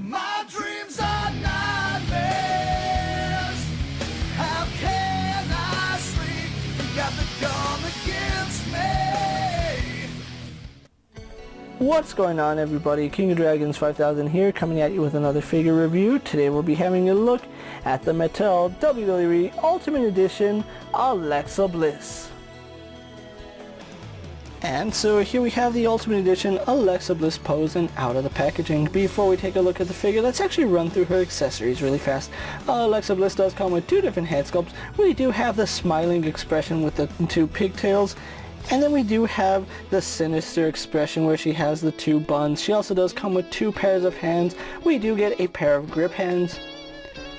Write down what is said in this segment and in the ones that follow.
My dreams are nightmares. How can I sleep? You got the gun against me. What's going on, everybody? KingofDragons 5000 here, coming at you with another figure review. Today we'll be having a look at the Mattel WWE Ultimate Edition Alexa Bliss. And so here we have the Ultimate Edition Alexa Bliss pose and out of the packaging. Before we take a look at the figure, let's actually run through her accessories really fast. Alexa Bliss does come with two different head sculpts. We do have the smiling expression with the two pigtails, and then we do have the sinister expression where she has the two buns. She also does come with two pairs of hands. We do get a pair of grip hands.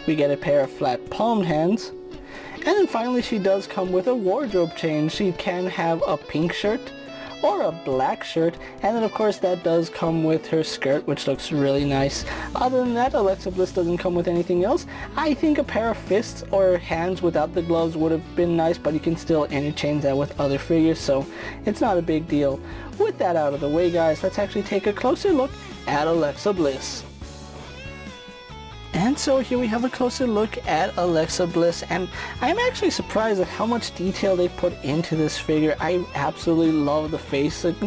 We get a pair of flat palmed hands. And then finally she does come with a wardrobe change. She can have a pink shirt or a black shirt, and then of course that does come with her skirt, which looks really nice. Other than that, Alexa Bliss doesn't come with anything else. I think a pair of fists or hands without the gloves would have been nice, but you can still interchange that with other figures, so it's not a big deal. With that out of the way, guys, let's actually take a closer look at Alexa Bliss. And so here we have a closer look at Alexa Bliss, and I'm actually surprised at how much detail they put into this figure. I absolutely love the face that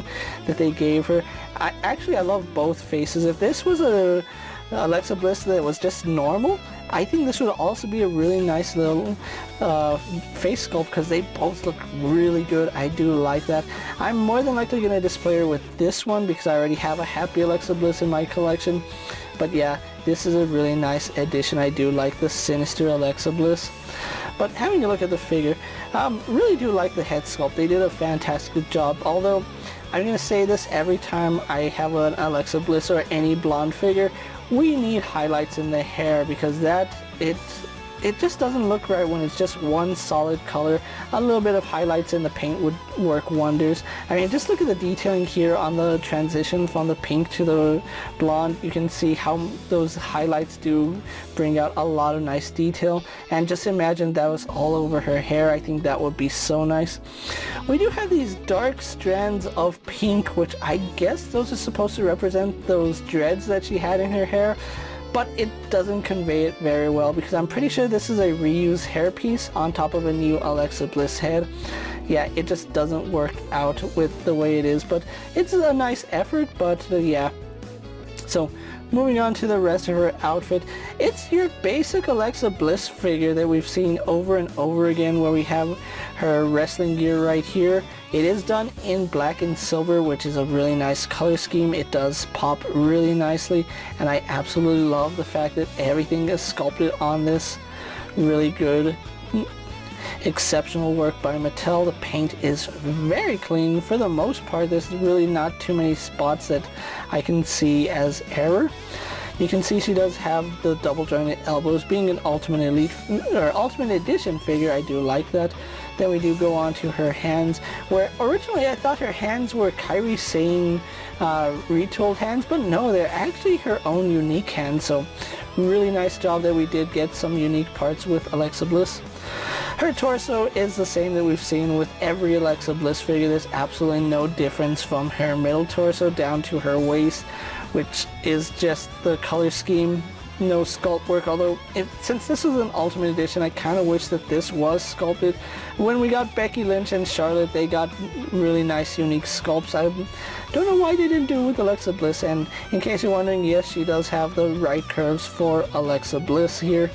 they gave her. I love both faces. If this was a Alexa Bliss that was just normal, I think this would also be a really nice little face sculpt, because they both look really good. I do like that. I'm more than likely going to display her with this one because I already have a Happy Alexa Bliss in my collection. But yeah, this is a really nice addition. I do like the sinister Alexa Bliss. But having a look at the figure, really do like the head sculpt. They did a fantastic job. Although, I'm going to say this every time I have an Alexa Bliss or any blonde figure, we need highlights in the hair, because it just doesn't look right when it's just one solid color. A little bit of highlights in the paint would work wonders. I mean, just look at the detailing here on the transition from the pink to the blonde. You can see how those highlights do bring out a lot of nice detail. And just imagine that was all over her hair. I think that would be so nice. We do have these dark strands of pink, which I guess those are supposed to represent those dreads that she had in her hair. But it doesn't convey it very well, because I'm pretty sure this is a reused hairpiece on top of a new Alexa Bliss head. Yeah, it just doesn't work out with the way it is, but it's a nice effort, but yeah. So, moving on to the rest of her outfit, it's your basic Alexa Bliss figure that we've seen over and over again, where we have her wrestling gear right here. It is done in black and silver, which is a really nice color scheme. It does pop really nicely, and I absolutely love the fact that everything is sculpted on this. Really good, exceptional work by Mattel. The paint is very clean for the most part. There's really not too many spots that I can see as error. You can see she does have the double jointed elbows. Being an Ultimate Elite or Ultimate Edition figure, I do like that. Then we do go on to her hands, where originally I thought her hands were Kairi Sane retooled hands, but no, they're actually her own unique hands. So really nice job that we did get some unique parts with Alexa Bliss. Her torso is the same that we've seen with every Alexa Bliss figure. There's absolutely no difference from her middle torso down to her waist, which is just the color scheme. No sculpt work, although since this was an Ultimate Edition, I kind of wish that this was sculpted. When we got Becky Lynch and Charlotte, they got really nice unique sculpts. I don't know why they didn't do it with Alexa Bliss, and in case you're wondering, yes, she does have the right curves for Alexa Bliss here.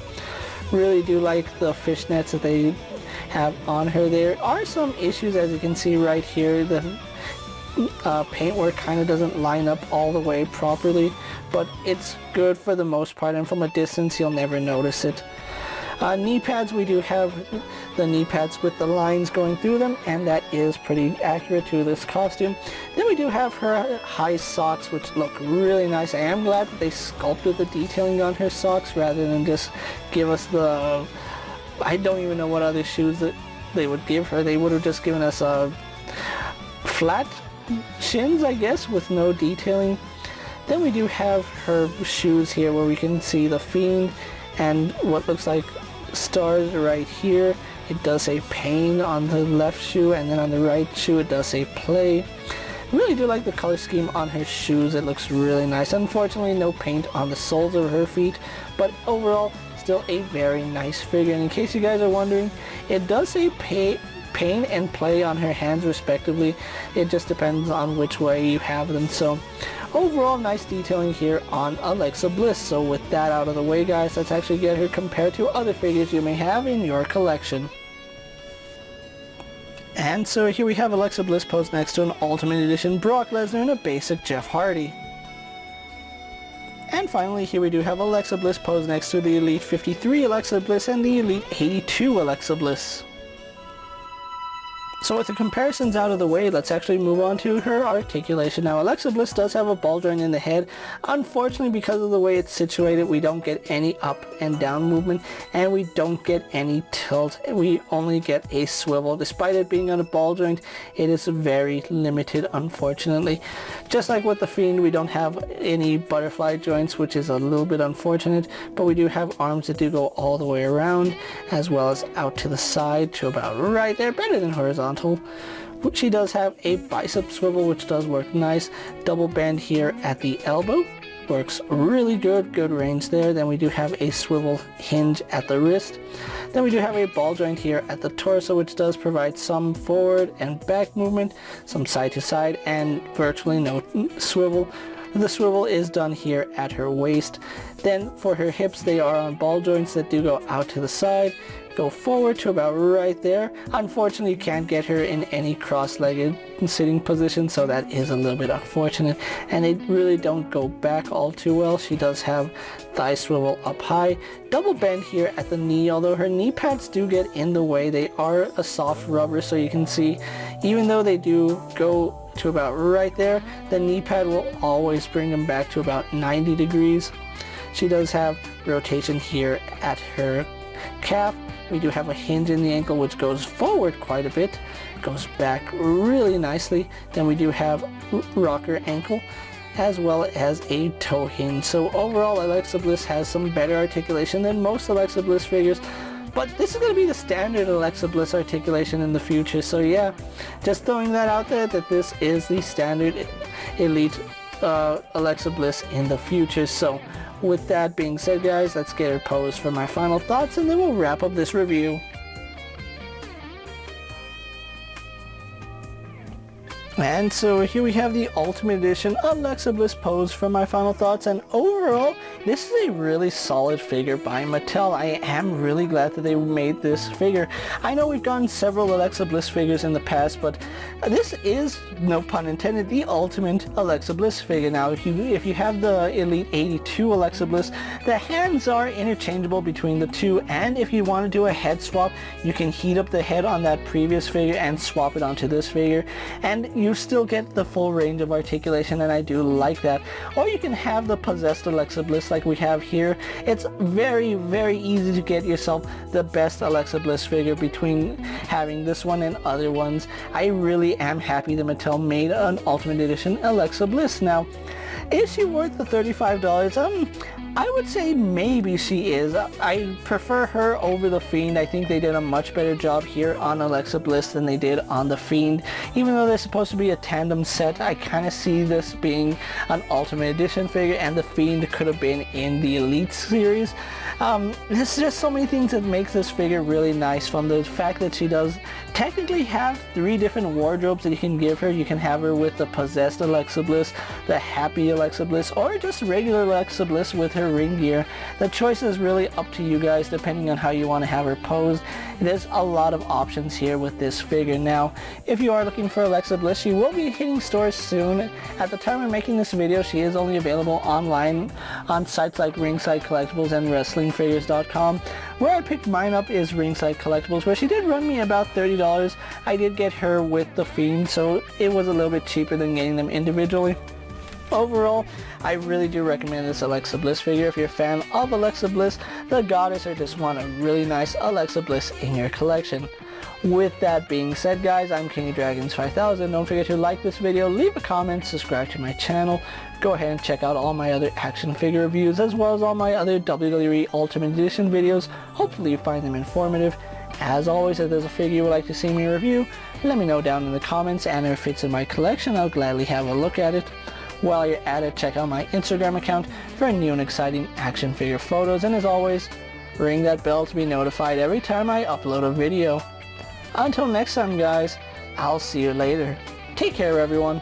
Really do like the fishnets that they have on her. There are some issues, as you can see right here. The paintwork kind of doesn't line up all the way properly, but it's good for the most part, and from a distance you'll never notice it. Knee pads, we do have the knee pads with the lines going through them, and that is pretty accurate to this costume. Then we do have her high socks, which look really nice. I am glad that they sculpted the detailing on her socks rather than just give us the... I don't even know what other shoes that they would give her. They would have just given us a flat shins, I guess, with no detailing. Then we do have her shoes here, where we can see the Fiend and what looks like stars right here. It does say pain on the left shoe, and then on the right shoe it does say play. I really do like the color scheme on her shoes. It looks really nice. Unfortunately, no paint on the soles of her feet, but overall, still a very nice figure. And in case you guys are wondering, it does say pain and play on her hands respectively. It just depends on which way you have them. So overall, nice detailing here on Alexa Bliss. So with that out of the way, guys, let's actually get her compared to other figures you may have in your collection. And so here we have Alexa Bliss posed next to an Ultimate Edition Brock Lesnar and a basic Jeff Hardy. And finally, here we do have Alexa Bliss posed next to the Elite 53 Alexa Bliss and the Elite 82 Alexa Bliss. So with the comparisons out of the way, let's actually move on to her articulation. Now, Alexa Bliss does have a ball joint in the head. Unfortunately, because of the way it's situated, we don't get any up and down movement, and we don't get any tilt. We only get a swivel. Despite it being on a ball joint, it is very limited, unfortunately. Just like with the Fiend, we don't have any butterfly joints, which is a little bit unfortunate, but we do have arms that do go all the way around, as well as out to the side to about right there, better than horizontal. She does have a bicep swivel, which does work nice. Double bend here at the elbow, works really good range there. Then we do have a swivel hinge at the wrist. Then we do have a ball joint here at the torso, which does provide some forward and back movement, some side to side, and virtually no swivel. The swivel is done here at her waist. Then for her hips, they are on ball joints that do go out to the side, go forward to about right there. Unfortunately, you can't get her in any cross-legged sitting position, so that is a little bit unfortunate. And they really don't go back all too well. She does have thigh swivel up high, double bend here at the knee, although her knee pads do get in the way. They are a soft rubber, so you can see, even though they do go to about right there, the knee pad will always bring them back to about 90 degrees. She does have rotation here at her calf. We do have a hinge in the ankle, which goes forward quite a bit, goes back really nicely. Then we do have rocker ankle, as well as a toe hinge. So overall, Alexa Bliss has some better articulation than most Alexa Bliss figures, but this is going to be the standard Alexa Bliss articulation in the future. So yeah, just throwing that out there, that this is the standard Elite Alexa Bliss in the future. So with that being said, guys, let's get her posed for my final thoughts, and then we'll wrap up this review. And so here we have the Ultimate Edition Alexa Bliss pose for my final thoughts, and overall, this is a really solid figure by Mattel. I am really glad that they made this figure. I know we've gotten several Alexa Bliss figures in the past, but this is, no pun intended, the ultimate Alexa Bliss figure. Now, if you have the Elite 82 Alexa Bliss, the hands are interchangeable between the two, and if you want to do a head swap, you can heat up the head on that previous figure and swap it onto this figure, and you still get the full range of articulation, and I do like that. Or you can have the possessed Alexa Bliss like we have here. It's very, very easy to get yourself the best Alexa Bliss figure between having this one and other ones. I really am happy that Mattel made an Ultimate Edition Alexa Bliss. Now, is she worth the $35? I would say maybe she is. I prefer her over the Fiend. I think they did a much better job here on Alexa Bliss than they did on the Fiend. Even though they're supposed to be a tandem set, I kind of see this being an Ultimate Edition figure, and the Fiend could have been in the Elite series. There's just so many things that makes this figure really nice, from the fact that she does technically have 3 different wardrobes that you can give her. You can have her with the possessed Alexa Bliss, the happy Alexa Bliss, or just regular Alexa Bliss with her ring gear. The choice is really up to you guys, depending on how you want to have her posed. There's a lot of options here with this figure. Now, if you are looking for Alexa Bliss, she will be hitting stores soon. At the time of making this video, she is only available online on sites like Ringside Collectibles and WrestlingFigures.com. Where I picked mine up is Ringside Collectibles, where she did run me about $30. I did get her with the Fiend, so it was a little bit cheaper than getting them individually. Overall, I really do recommend this Alexa Bliss figure if you're a fan of Alexa Bliss, the goddess, or just want a really nice Alexa Bliss in your collection. With that being said, guys, I'm KingofDragons 5000. Don't forget to like this video, leave a comment, subscribe to my channel. Go ahead and check out all my other action figure reviews, as well as all my other WWE Ultimate Edition videos. Hopefully you find them informative. As always, if there's a figure you would like to see me review, let me know down in the comments, and if it's in my collection, I'll gladly have a look at it. While you're at it, check out my Instagram account for new and exciting action figure photos, and as always, ring that bell to be notified every time I upload a video. Until next time, guys, I'll see you later. Take care, everyone.